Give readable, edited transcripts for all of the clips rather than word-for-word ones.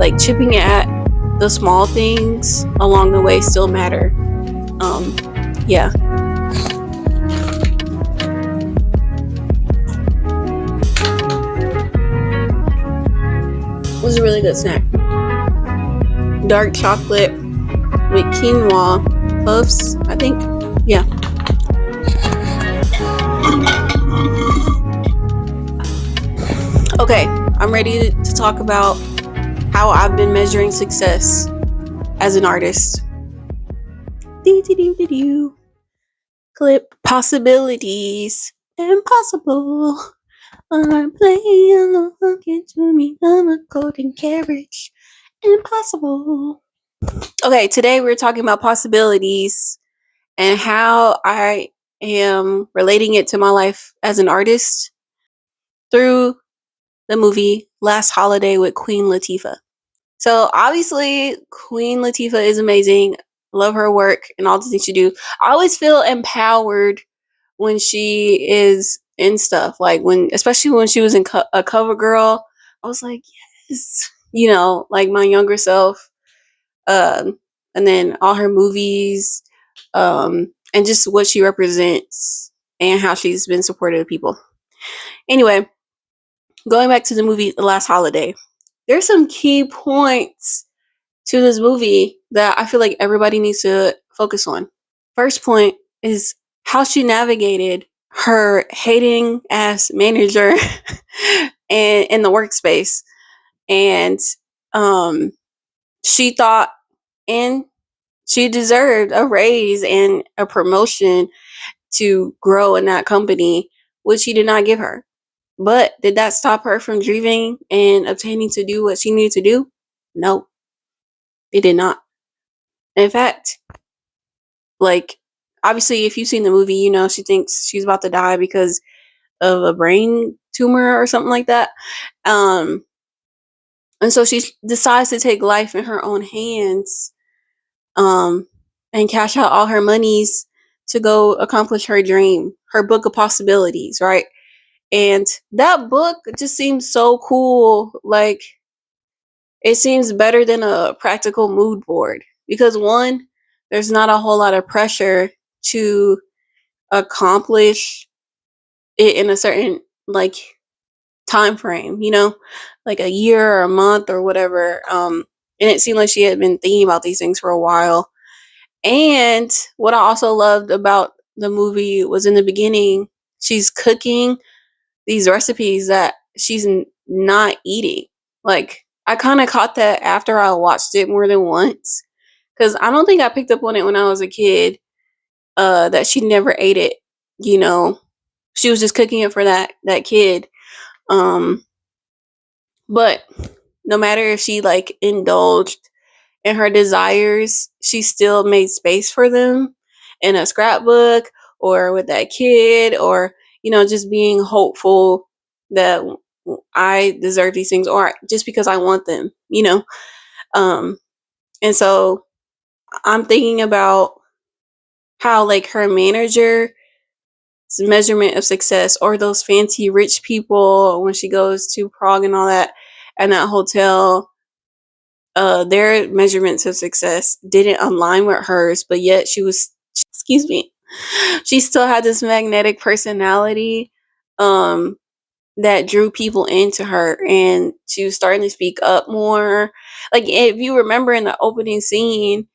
like chipping at the small things along the way still matter. Yeah. It was a really good snack. Dark chocolate with quinoa puffs, I think. Yeah. Okay, I'm ready to talk about how I've been measuring success as an artist. Clip possibilities. Impossible. I'm playing look into me. I'm a golden carriage. Impossible. Okay, today we're talking about possibilities and how I am relating it to my life as an artist through the movie Last Holiday with Queen Latifah. So obviously Queen Latifah is amazing. Love her work and all the things she do. I always feel empowered when she is in stuff, like especially when she was in a cover girl. I was like, yes, like my younger self. And then all her movies, and just what she represents and how she's been supportive of people. Anyway, going back to the movie The Last Holiday, there's some key points to this movie that I feel like everybody needs to focus on. First point is how she navigated her hating ass manager and in the workspace. And she thought and she deserved a raise and a promotion to grow in that company, which he did not give her. But did that stop her from dreaming and obtaining to do what she needed to do? No, it did not. In fact, like, obviously, if you've seen the movie, she thinks she's about to die because of a brain tumor or something like that. And so she decides to take life in her own hands, and cash out all her monies to go accomplish her dream, her book of possibilities, right? And that book just seems so cool. Like, it seems better than a practical mood board because, one, there's not a whole lot of pressure to accomplish it in a certain time frame, like a year or a month or whatever. And it seemed like she had been thinking about these things for a while. And what I also loved about the movie was in the beginning, she's cooking these recipes that she's not eating. Like, I kind of caught that after I watched it more than once, because I don't think I picked up on it when I was a kid, that she never ate it. She was just cooking it for that kid. But no matter if she indulged in her desires, she still made space for them in a scrapbook or with that kid, or just being hopeful that I deserve these things, or just because I want them. And so I'm thinking about how her manager measurement of success, or those fancy rich people when she goes to Prague and all that, and that hotel, their measurements of success didn't align with hers, but yet she still had this magnetic personality that drew people into her, and she was starting to speak up more. Like, if you remember in the opening scene,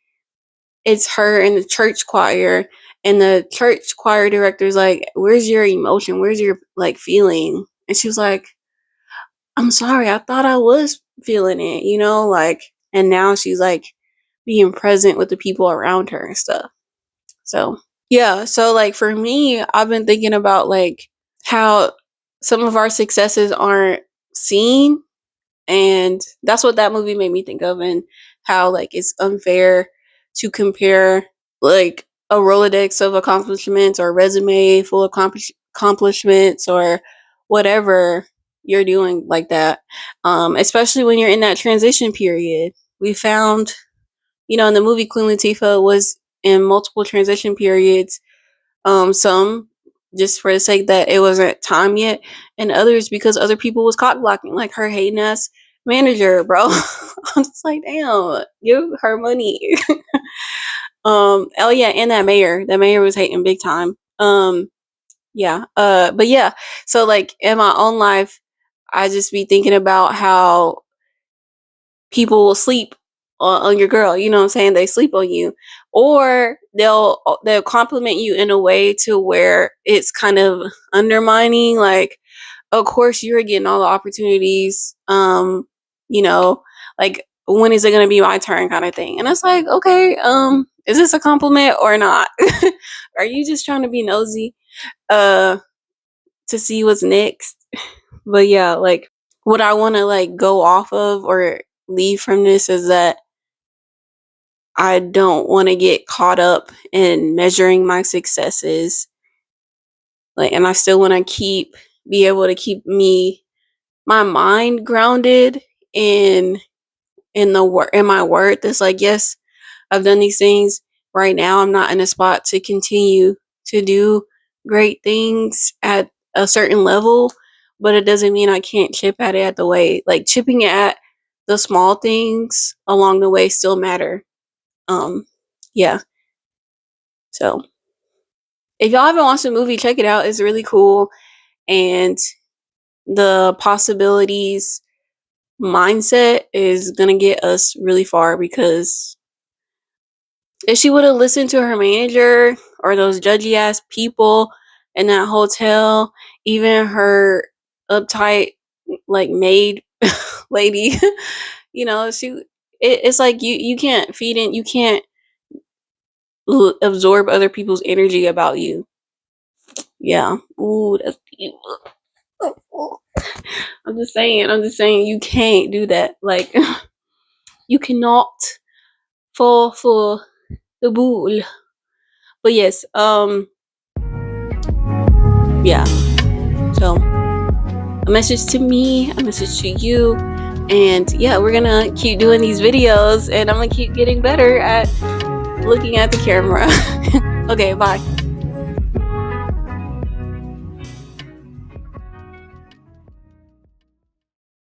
it's her in the church choir, and the church choir director's like, where's your emotion? Where's your feeling? And she was like, I'm sorry, I thought I was feeling it, and now she's being present with the people around her and stuff. So, yeah. So for me, I've been thinking about how some of our successes aren't seen, and that's what that movie made me think of, and how it's unfair to compare a Rolodex of accomplishments or resume full of accomplishments or whatever you're doing like that, especially when you're in that transition period. We found, in the movie, Queen Latifah was in multiple transition periods, some just for the sake that it wasn't time yet, and others because other people was cock blocking, like her hating ass manager, bro. I'm just like, damn, give her money. Oh yeah, and that mayor was hating big time. Yeah. But yeah, so like in my own life, I just be thinking about how people will sleep on your girl, you know what I'm saying? They sleep on you. Or they'll compliment you in a way to where it's kind of undermining, like, of course you're getting all the opportunities. You know, like, when is it gonna be my turn kind of thing. And it's like, okay, is this a compliment or not? Are you just trying to be nosy uh to see what's next? But yeah, like, what I want to like go off of or leave from this is that I don't want to get caught up in measuring my successes. Like, and I still want to be able to keep my mind grounded in in my worth. It's like, yes, I've done these things. Right now, I'm not in a spot to continue to do great things at a certain level, but it doesn't mean I can't chip at it at the way. Like, chipping at the small things along the way still matter. Um, yeah. So if y'all haven't watched the movie, check it out. It's really cool, and the possibilities mindset is gonna get us really far, because if she would have listened to her manager or those judgy ass people in that hotel, even her uptight like maid lady, you know, it's like you can't feed in, you can't absorb other people's energy about you. Yeah. Ooh, that's deep. I'm just saying you can't do that. Like, you cannot fall for the bull. But yes, yeah. So a message to me, a message to you, and yeah, we're gonna keep doing these videos, and I'm gonna keep getting better at looking at the camera. Okay, bye.